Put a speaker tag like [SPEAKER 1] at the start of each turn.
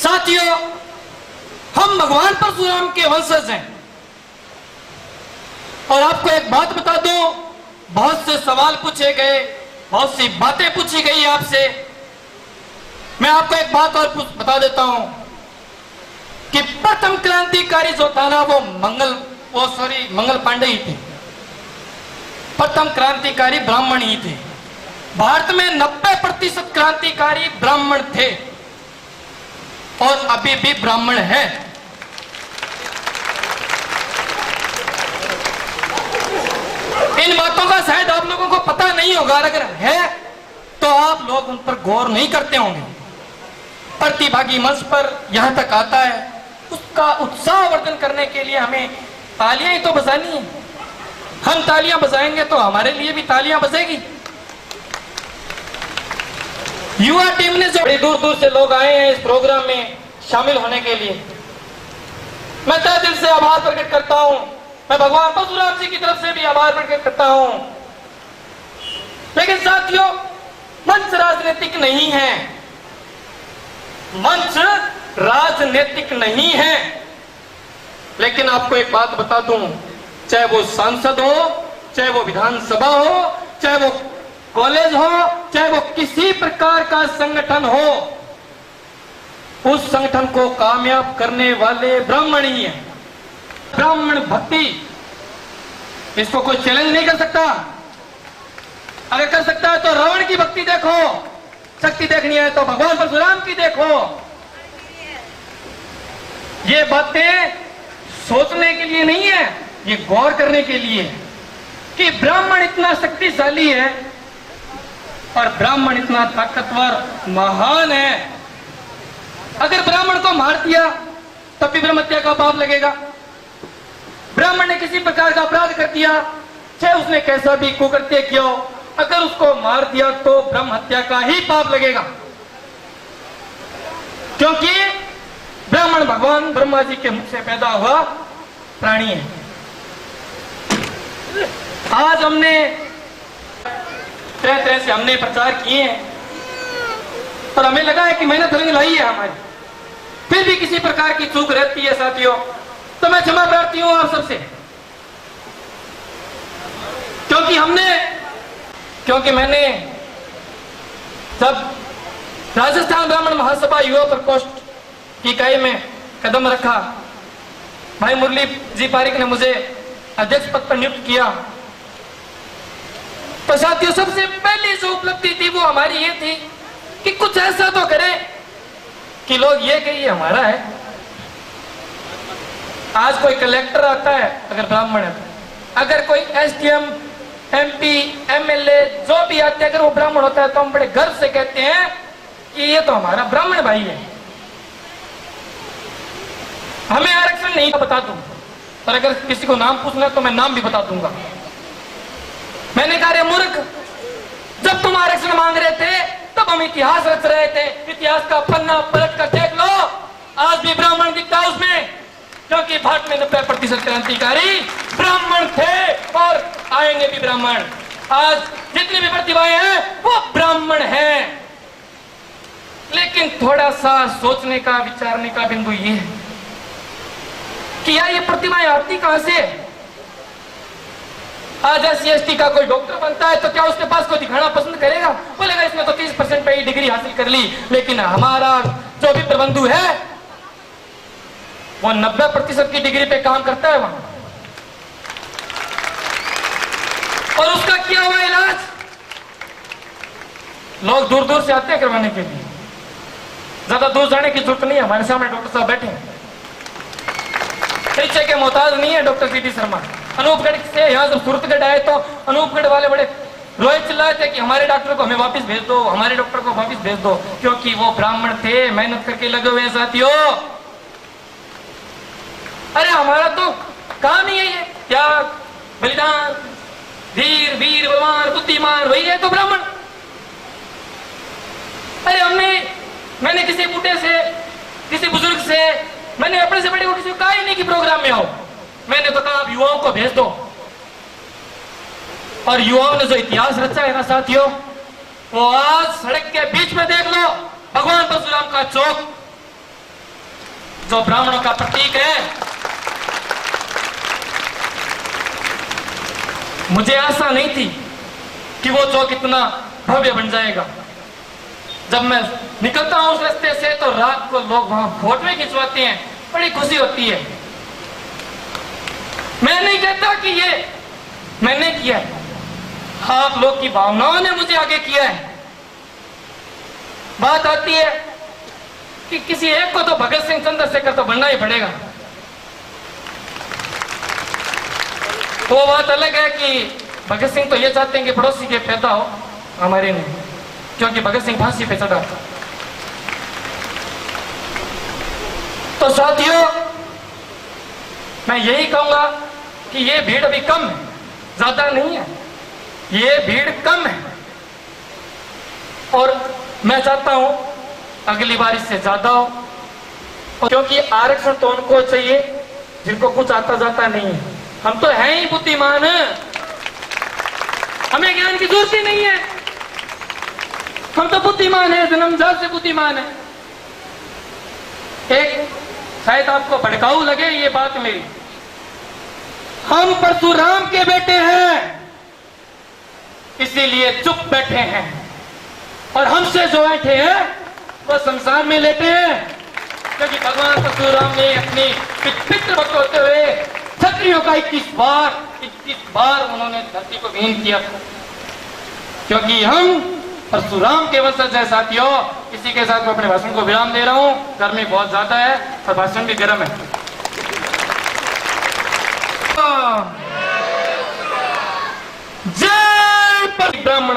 [SPEAKER 1] साथियों, हम भगवान परशुराम के वंशज हैं। और आपको एक बात बता दूं, बहुत से सवाल पूछे गए, बहुत सी बातें पूछी गई आपसे। मैं आपको एक बात और बता देता हूं कि प्रथम क्रांतिकारी जो था ना, वो मंगल पांडे ही थे। प्रथम क्रांतिकारी ब्राह्मण ही थे। भारत में 90% क्रांतिकारी ब्राह्मण थे और अभी भी ब्राह्मण है। इन बातों का शायद आप लोगों को पता नहीं होगा, अगर है तो आप लोग उन पर गौर नहीं करते होंगे। प्रतिभागी मंच पर यहां तक आता है, उसका उत्साहवर्धन करने के लिए हमें तालियां ही तो बजानी है। हम तालियां बजाएंगे तो हमारे लिए भी तालियां बजेगी। युवा टीम ने जो बड़ी दूर दूर से लोग आए हैं इस प्रोग्राम में शामिल होने के लिए, मैं तहे दिल से आभार प्रकट करता हूं। मैं भगवान परशुराम जी की तरफ से भी आभार प्रकट करता हूं। लेकिन साथियों, मंच राजनीतिक नहीं है, मंच राजनीतिक नहीं है। लेकिन आपको एक बात बता दूं, चाहे वो सांसद हो, चाहे वो विधानसभा हो, चाहे वो कॉलेज हो, चाहे वो किसी प्रकार का संगठन हो, उस संगठन को कामयाब करने वाले ब्राह्मण ही हैं। ब्राह्मण भक्ति, इसको कोई चैलेंज नहीं कर सकता। अगर कर सकता है तो रावण की भक्ति देखो, शक्ति देखनी है तो भगवान परशुराम की देखो। ये बातें सोचने के लिए नहीं है, ये गौर करने के लिए कि ब्राह्मण इतना शक्तिशाली है और ब्राह्मण इतना ताकतवर महान है। अगर ब्राह्मण को मार दिया तब भी ब्रह्म हत्या का पाप लगेगा। ब्राह्मण ने किसी प्रकार का अपराध कर दिया, चाहे उसने कैसा भी कुकृत्य किया हो, अगर उसको मार दिया तो ब्रह्म हत्या का ही पाप लगेगा, क्योंकि ब्राह्मण भगवान ब्रह्मा जी के मुख से पैदा हुआ प्राणी है। आज हमने तरह तरह से हमने प्रचार किए हैं और हमें लगा है कि मेहनत रंग लाई है हमारी, फिर भी किसी प्रकार की चूक रहती है साथियों, तो मैं क्षमा प्रार्थी हूं आप सबसे। क्योंकि मैंने जब राजस्थान ब्राह्मण महासभा युवा प्रकोष्ठ की इकाई में कदम रखा, भाई मुरली जी पारिक ने मुझे अध्यक्ष पद पर नियुक्त किया, तो साथियों सबसे पहली जो उपलब्धि थी वो हमारी ये थी कि कुछ ऐसा तो करें कि लोग ये कि ये हमारा है। आज कोई कलेक्टर आता है अगर ब्राह्मण है, अगर कोई एसडीएम, एमपी, एमएलए जो भी आते हैं अगर वो ब्राह्मण होता है तो हम बड़े गर्व से कहते हैं कि ये तो हमारा ब्राह्मण भाई है। हमें आरक्षण नहीं बता दूं, और अगर किसी को नाम पूछना तो मैं नाम भी बता दूंगा। मैंने कहा रे मूर्ख, जब तुम आरक्षण मांग रहे थे तब हम इतिहास रच रहे थे, इतिहास का पन्ना पलट कर देख लो, आज भी ब्राह्मण दिखता है उसमें, क्योंकि भारत में 90% क्रांतिकारी ब्राह्मण थे और आएंगे भी ब्राह्मण। आज जितनी भी प्रतिभाएं हैं वो ब्राह्मण हैं। लेकिन थोड़ा सा सोचने का, विचारने का बिंदु ये है कि यार ये प्रतिभाएं आती कहां से? आज SC/ST का कोई डॉक्टर बनता है तो क्या उसके पास कोई दिखाना पसंद करेगा? बोलेगा इसने तो 30% पे ही डिग्री हासिल कर ली। लेकिन हमारा जो भी प्रबंधु है वो 90% की डिग्री पे काम करता है वहां, और उसका क्या हुआ इलाज? लोग दूर दूर से आते हैं करवाने के लिए, ज्यादा दूर जाने की जरूरत नहीं है। हमारे सामने डॉक्टर साहब बैठे हैं, परिचय के मोहताज नहीं है डॉक्टर पीटी शर्मा। अनूपगढ़ से यहाँ जब सूरतगढ़ आए तो अनूपगढ़ वाले बड़े रोए चिल्लाए थे कि हमारे डॉक्टर को हमें वापस भेज दो, हमारे डॉक्टर को वापस भेज दो, क्योंकि वो ब्राह्मण थे, मेहनत करके लगे हुए हैं साथियों। अरे हमारा तो काम ही है ये, त्याग, बलिदान, धीर, वीर, बलवान, बुद्धिमान, वही है तो ब्राह्मण। अरे मैंने किसी बूढ़े से, किसी बुजुर्ग से, मैंने अपने से बड़े को किसी को कहा ही नहीं कि प्रोग्राम में आओ। मैंने तो कहा आप युवाओं को भेज दो, और युवाओं ने जो इतिहास रचा है ना साथियों, वो आज सड़क के बीच में देख लो, भगवान परशुराम का चौक, जो ब्राह्मणों का प्रतीक है। मुझे आशा नहीं थी कि वो चौक इतना भव्य बन जाएगा। जब मैं निकलता हूं उस रास्ते से तो रात को लोग वहां फोटो खिंचवाते हैं, बड़ी खुशी होती है। मैं नहीं कहता कि ये मैंने किया है, आप लोग की भावनाओं ने मुझे आगे किया है। बात आती है कि किसी एक को तो भगत सिंह चंद्रशेखर तो बनना ही पड़ेगा। वो बात अलग है कि भगत सिंह तो ये चाहते हैं कि पड़ोसी के पैदा हो, हमारे नहीं, क्योंकि भगत सिंह फांसी पे चढ़ा। तो साथियों, मैं यही कहूंगा कि ये भीड़ अभी कम है, ज्यादा नहीं है, ये भीड़ कम है। और मैं चाहता हूं अगली बार इससे ज्यादा हो, क्योंकि आरक्षण तो उनको चाहिए जिनको कुछ आता जाता नहीं है। हम तो हैं ही बुद्धिमान, हमें ज्ञान की जरूरत ही नहीं है, हम तो बुद्धिमान हैं, जन्मजात से बुद्धिमान है। एक शायद आपको भड़काऊ लगे ये बात मेरी, हम परशुराम के बेटे हैं, इसीलिए चुप बैठे हैं, और हमसे जो बैठे हैं वो संसार में लेटे हैं। क्योंकि भगवान परशुराम ने अपनी पितृ भक्त होते हुए क्षत्रियों का 21 बार उन्होंने धरती को विहीन किया। क्योंकि हम परशुराम के वंशज है साथियों। इसी के साथ मैं अपने भाषण को विराम दे रहा हूँ, गर्मी बहुत ज्यादा है और भाषण भी गर्म है। जय ब्राह्मण।